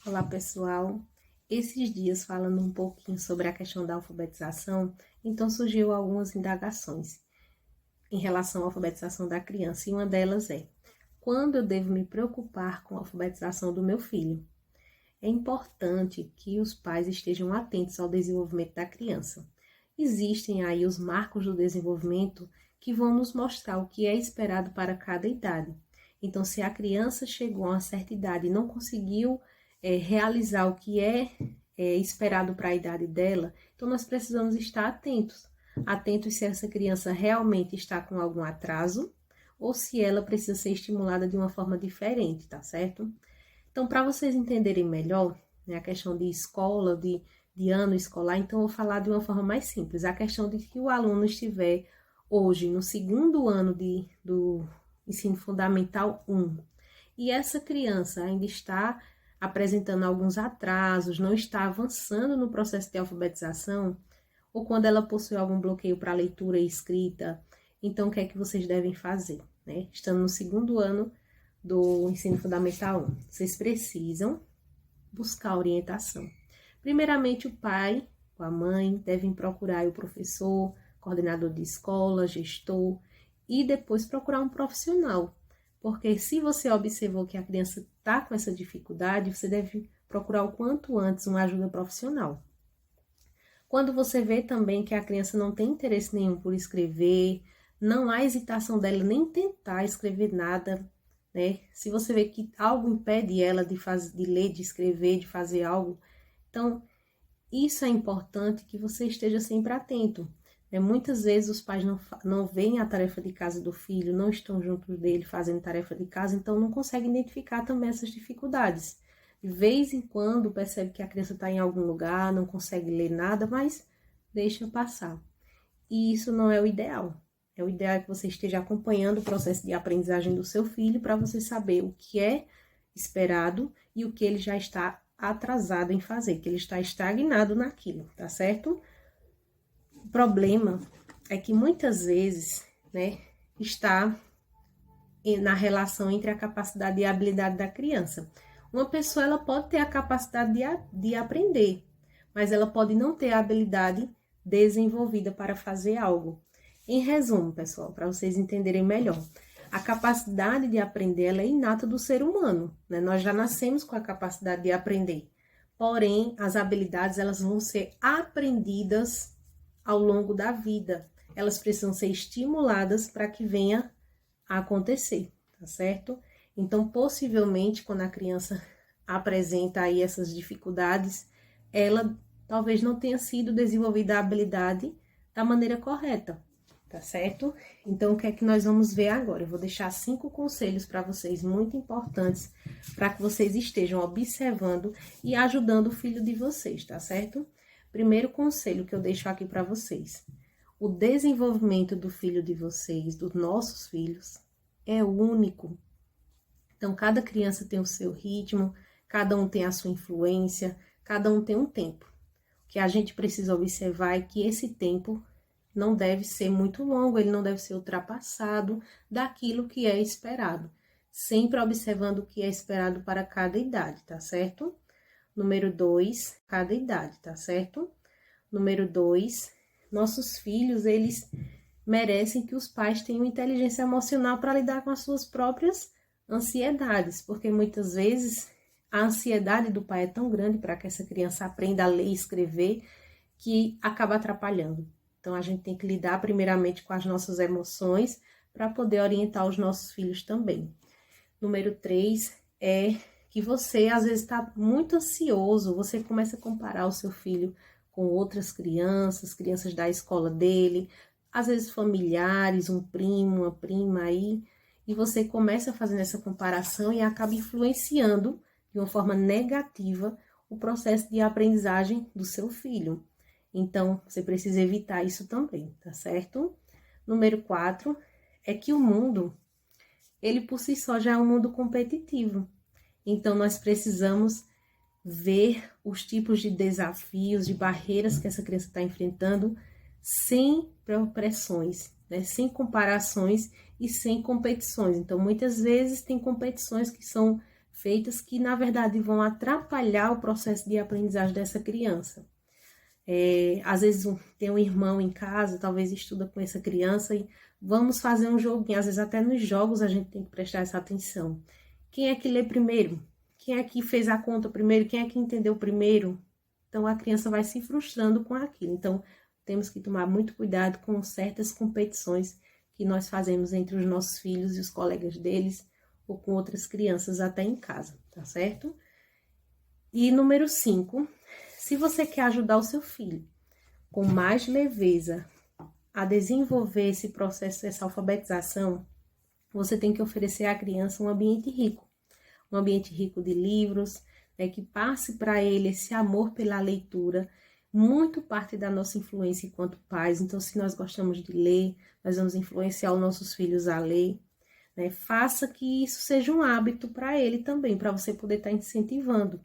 Olá, pessoal. Esses dias, falando um pouquinho sobre a questão da alfabetização, então surgiu algumas indagações em relação à alfabetização da criança, e uma delas é: quando eu devo me preocupar com a alfabetização do meu filho? É importante que os pais estejam atentos ao desenvolvimento da criança. Existem aí os marcos do desenvolvimento que vão nos mostrar o que é esperado para cada idade. Então, se a criança chegou a uma certa idade e não conseguiu realizar o que é esperado para a idade dela, então nós precisamos estar atentos. Atentos se essa criança realmente está com algum atraso ou se ela precisa ser estimulada de uma forma diferente, tá certo? Então, para vocês entenderem melhor, né, a questão de escola, de ano escolar, então eu vou falar de uma forma mais simples. A questão de que o aluno estiver hoje no segundo ano do ensino fundamental 1 e essa criança ainda está apresentando alguns atrasos, não está avançando no processo de alfabetização, ou quando ela possui algum bloqueio para leitura e escrita, então o que é que vocês devem fazer, né? Estando no segundo ano do ensino fundamental 1, vocês precisam buscar orientação. Primeiramente, o pai ou a mãe devem procurar o professor, coordenador de escola, gestor, e depois procurar um profissional. Porque se você observou que a criança está com essa dificuldade, você deve procurar o quanto antes uma ajuda profissional. Quando você vê também que a criança não tem interesse nenhum por escrever, não há hesitação dela nem tentar escrever nada, né? Se você vê que algo impede ela de ler, de escrever, de fazer algo, então isso é importante que você esteja sempre atento. Muitas vezes os pais não veem a tarefa de casa do filho, não estão juntos dele fazendo tarefa de casa, então não conseguem identificar também essas dificuldades. De vez em quando percebe que a criança está em algum lugar, não consegue ler nada, mas deixa passar. E isso não é o ideal. O ideal é que você esteja acompanhando o processo de aprendizagem do seu filho para você saber o que é esperado e o que ele já está atrasado em fazer, que ele está estagnado naquilo, tá certo? O problema é que muitas vezes, né, está na relação entre a capacidade e a habilidade da criança. Uma pessoa, ela pode ter a capacidade de aprender, mas ela pode não ter a habilidade desenvolvida para fazer algo. Em resumo, pessoal, para vocês entenderem melhor, a capacidade de aprender ela é inata do ser humano, né? Nós já nascemos com a capacidade de aprender. Porém, as habilidades, elas vão ser aprendidas ao longo da vida. Elas precisam ser estimuladas para que venha a acontecer, tá certo? Então, possivelmente, quando a criança apresenta aí essas dificuldades, ela talvez não tenha sido desenvolvida a habilidade da maneira correta, tá certo? Então, o que é que nós vamos ver agora? Eu vou deixar 5 conselhos para vocês muito importantes, para que vocês estejam observando e ajudando o filho de vocês, tá certo? Primeiro conselho que eu deixo aqui para vocês: o desenvolvimento do filho de vocês, dos nossos filhos, é único. Então, cada criança tem o seu ritmo, cada um tem a sua influência, cada um tem um tempo. O que a gente precisa observar é que esse tempo não deve ser muito longo, ele não deve ser ultrapassado daquilo que é esperado. Sempre observando o que é esperado para cada idade, tá certo? Número 2, cada idade, tá certo? Número 2, nossos filhos, eles merecem que os pais tenham inteligência emocional para lidar com as suas próprias ansiedades, porque muitas vezes a ansiedade do pai é tão grande para que essa criança aprenda a ler e escrever que acaba atrapalhando. Então, a gente tem que lidar primeiramente com as nossas emoções para poder orientar os nossos filhos também. Número 3 é que você, às vezes, está muito ansioso, você começa a comparar o seu filho com outras crianças, crianças da escola dele, às vezes familiares, um primo, uma prima aí, e você começa fazendo essa comparação e acaba influenciando de uma forma negativa o processo de aprendizagem do seu filho. Então, você precisa evitar isso também, tá certo? Número 4 é que o mundo, ele por si só já é um mundo competitivo. Então, nós precisamos ver os tipos de desafios, de barreiras que essa criança está enfrentando, sem pressões, né? Sem comparações e sem competições. Então, muitas vezes tem competições que são feitas que, na verdade, vão atrapalhar o processo de aprendizagem dessa criança. Às vezes tem um irmão em casa, talvez estuda com essa criança e vamos fazer um joguinho. Às vezes até nos jogos a gente tem que prestar essa atenção. Quem é que lê primeiro? Quem é que fez a conta primeiro? Quem é que entendeu primeiro? Então a criança vai se frustrando com aquilo. Então temos que tomar muito cuidado com certas competições que nós fazemos entre os nossos filhos e os colegas deles ou com outras crianças até em casa, tá certo? E número 5, se você quer ajudar o seu filho com mais leveza a desenvolver esse processo, essa alfabetização, você tem que oferecer à criança um ambiente rico de livros, né, que passe para ele esse amor pela leitura, muito parte da nossa influência enquanto pais. Então, se nós gostamos de ler, nós vamos influenciar os nossos filhos a ler, né? Faça que isso seja um hábito para ele também, para você poder estar incentivando.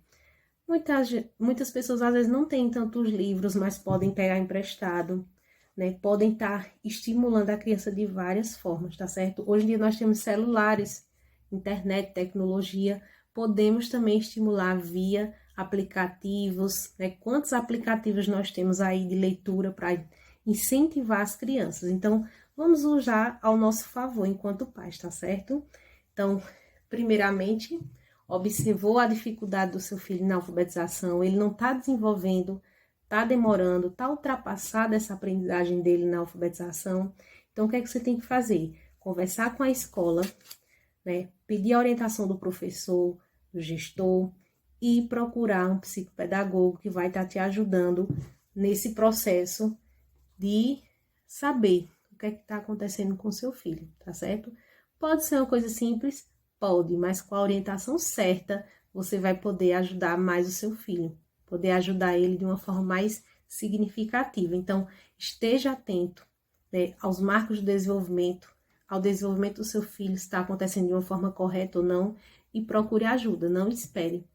Muitas pessoas às vezes não têm tantos livros, mas podem pegar emprestado, né? Podem estar estimulando a criança de várias formas, tá certo? Hoje em dia nós temos celulares, internet, tecnologia, podemos também estimular via aplicativos, né? Quantos aplicativos nós temos aí de leitura para incentivar as crianças? Então, vamos usar ao nosso favor enquanto pais, tá certo? Então, primeiramente, observou a dificuldade do seu filho na alfabetização, ele não está desenvolvendo, está demorando, está ultrapassada essa aprendizagem dele na alfabetização. Então, o que é que você tem que fazer? Conversar com a escola, né? Pedir a orientação do professor, do gestor e procurar um psicopedagogo que vai estar te ajudando nesse processo de saber o que é que está acontecendo com o seu filho, tá certo? Pode ser uma coisa simples, pode, mas com a orientação certa, você vai poder ajudar mais o seu filho, poder ajudar ele de uma forma mais significativa. Então, esteja atento, né, aos marcos do desenvolvimento, ao desenvolvimento do seu filho, se está acontecendo de uma forma correta ou não, e procure ajuda, não espere,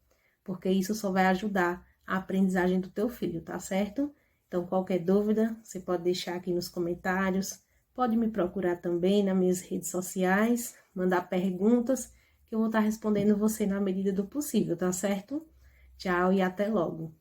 porque isso só vai ajudar a aprendizagem do teu filho, tá certo? Então, qualquer dúvida, você pode deixar aqui nos comentários, pode me procurar também nas minhas redes sociais, mandar perguntas, que eu vou estar respondendo você na medida do possível, tá certo? Tchau e até logo!